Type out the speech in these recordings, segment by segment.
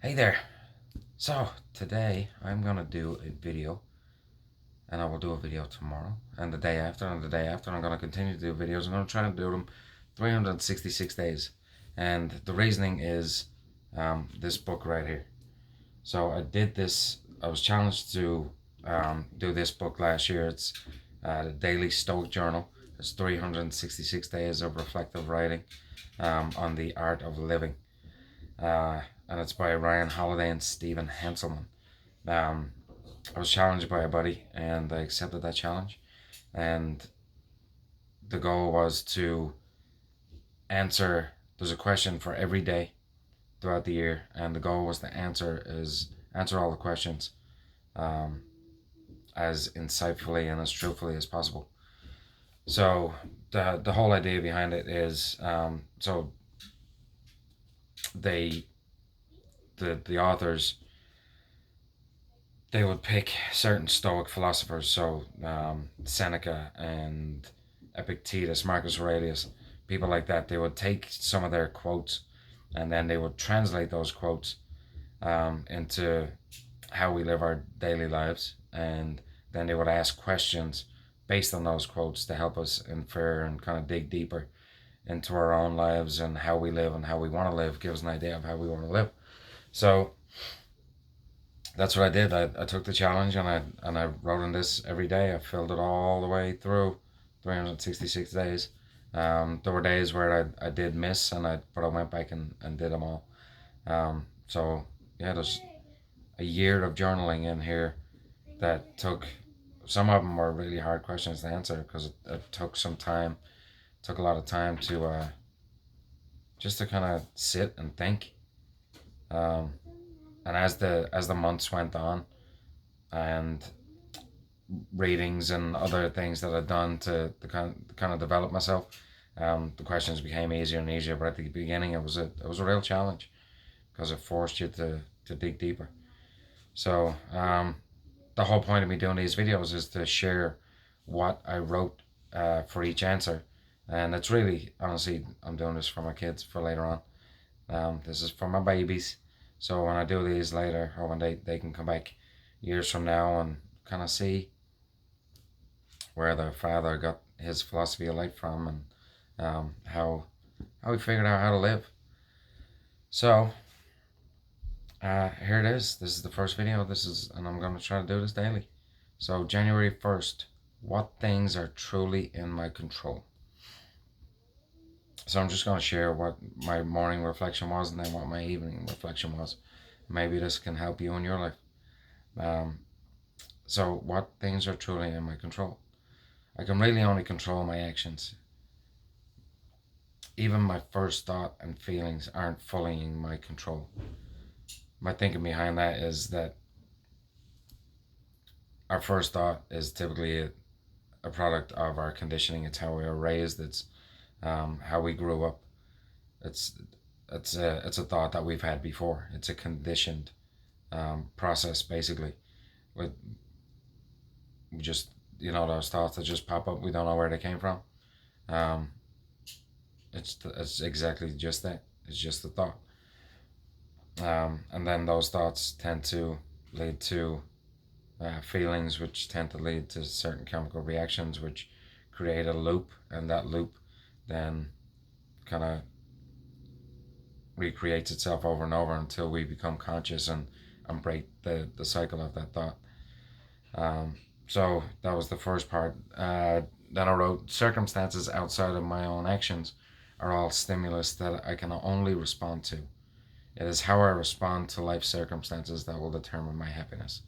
Hey there. So today I'm gonna do a video, and I will do a video tomorrow and the day after and the day after. I'm gonna continue to do videos. I'm gonna try to do them 366 days, and the reasoning is this book right here. So I did this. I was challenged to do this book last year. It's the Daily Stoic Journal. It's 366 days of reflective writing on the art of living. And it's by Ryan Holiday and Stephen Hanselman. Um, I was challenged by a buddy, and I accepted that challenge. And the goal was to answer. There's a question for every day throughout the year, and the goal was to answer all the questions um, as insightfully and as truthfully as possible. So the whole idea behind it is so they the authors, they would pick certain Stoic philosophers, so Seneca and Epictetus, Marcus Aurelius, people like that. They would take some of their quotes, and then they would translate those quotes into how we live our daily lives, and then they would ask questions based on those quotes to help us infer and kind of dig deeper into our own lives and how we live and how we want to live, give us an idea of how we want to live. So that's what I did. I took the challenge, and I wrote in this every day. I filled it all the way through 366 days. There were days where I did miss, but I went back and did them all. So yeah, there's a year of journaling in here that took. Some of them were really hard questions to answer because it took some time. Took a lot of time to just to kind of sit and think. Um, and as the months went on, and readings and other things that I'd done to kind of develop myself, the questions became easier and easier. But at the beginning, it was a real challenge because it forced you to dig deeper. So the whole point of me doing these videos is to share what I wrote for each answer, and it's really, honestly, I'm doing this for my kids for later on. This is for my babies. So when I do these later, or when they can come back years from now and kind of see where their father got his philosophy of life from, and how he figured out how to live. So here it is. This is the first video. And I'm gonna try to do this daily. So January 1st, what things are truly in my control? So I'm just gonna share what my morning reflection was, and then what my evening reflection was. Maybe this can help you in your life. Um, so what things are truly in my control? I can really only control my actions. Even my first thought and feelings aren't fully in my control. My thinking behind that is that our first thought is typically a product of our conditioning. It's how we were raised. It's how we grew up. It's it's a thought that we've had before. It's a conditioned process, basically. We, we just, those thoughts that just pop up. We don't know where they came from. Um, it's exactly just that. It's just a thought. And then those thoughts tend to lead to feelings, which tend to lead to certain chemical reactions, which create a loop, and that loop then kind of recreates itself over and over until we become conscious and break the cycle of that thought. So that was the first part. Then I wrote, circumstances outside of my own actions are all stimulus that I can only respond to. It is how I respond to life circumstances that will determine my happiness.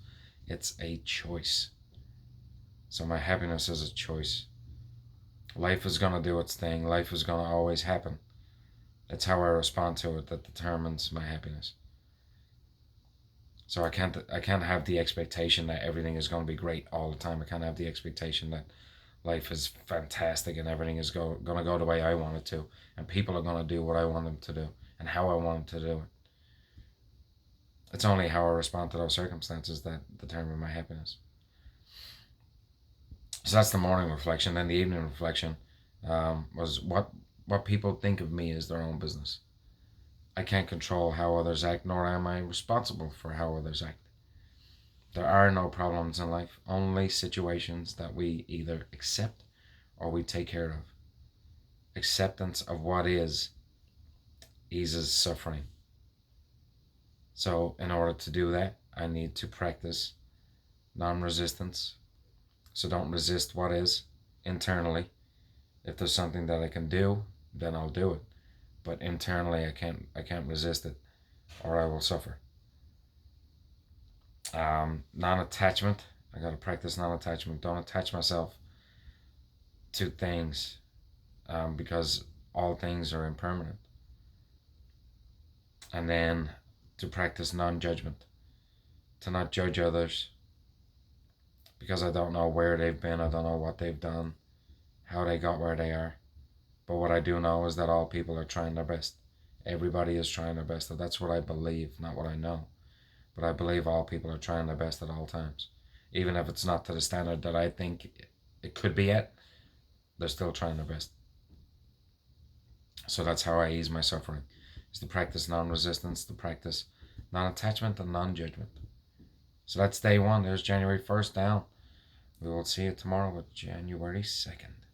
It's a choice. So my happiness is a choice. Life is going to do its thing. Life is going to always happen. It's how I respond to it that determines my happiness. So I can't have the expectation that everything is going to be great all the time. I can't have the expectation that life is fantastic and everything is going to go the way I want it to, and people are going to do what I want them to do and how I want them to do it. It's only how I respond to those circumstances that determine my happiness. So that's the morning reflection. Then the evening reflection was what people think of me is their own business. I can't control how others act, nor am I responsible for how others act. There are no problems in life, only situations that we either accept or we take care of. Acceptance of what is eases suffering. So, in order to do that, I need to practice non resistance. So, don't resist what is internally. If there's something that I can do, then I'll do it. But internally, I can't resist it, or I will suffer. Non-attachment. I gotta practice non-attachment. Don't attach myself to things, because all things are impermanent. And then to practice non-judgment. To not judge others because I don't know where they've been. I don't know what they've done, how they got where they are. But what I do know is that all people are trying their best. Everybody is trying their best. That's what I believe, not what I know. But I believe all people are trying their best at all times. Even if it's not to the standard that I think it could be at, they're still trying their best. So that's how I ease my suffering, is to practice non-resistance, to practice non-attachment and non-judgment. So that's day one. There's January 1st down. We will see you tomorrow with January 2nd.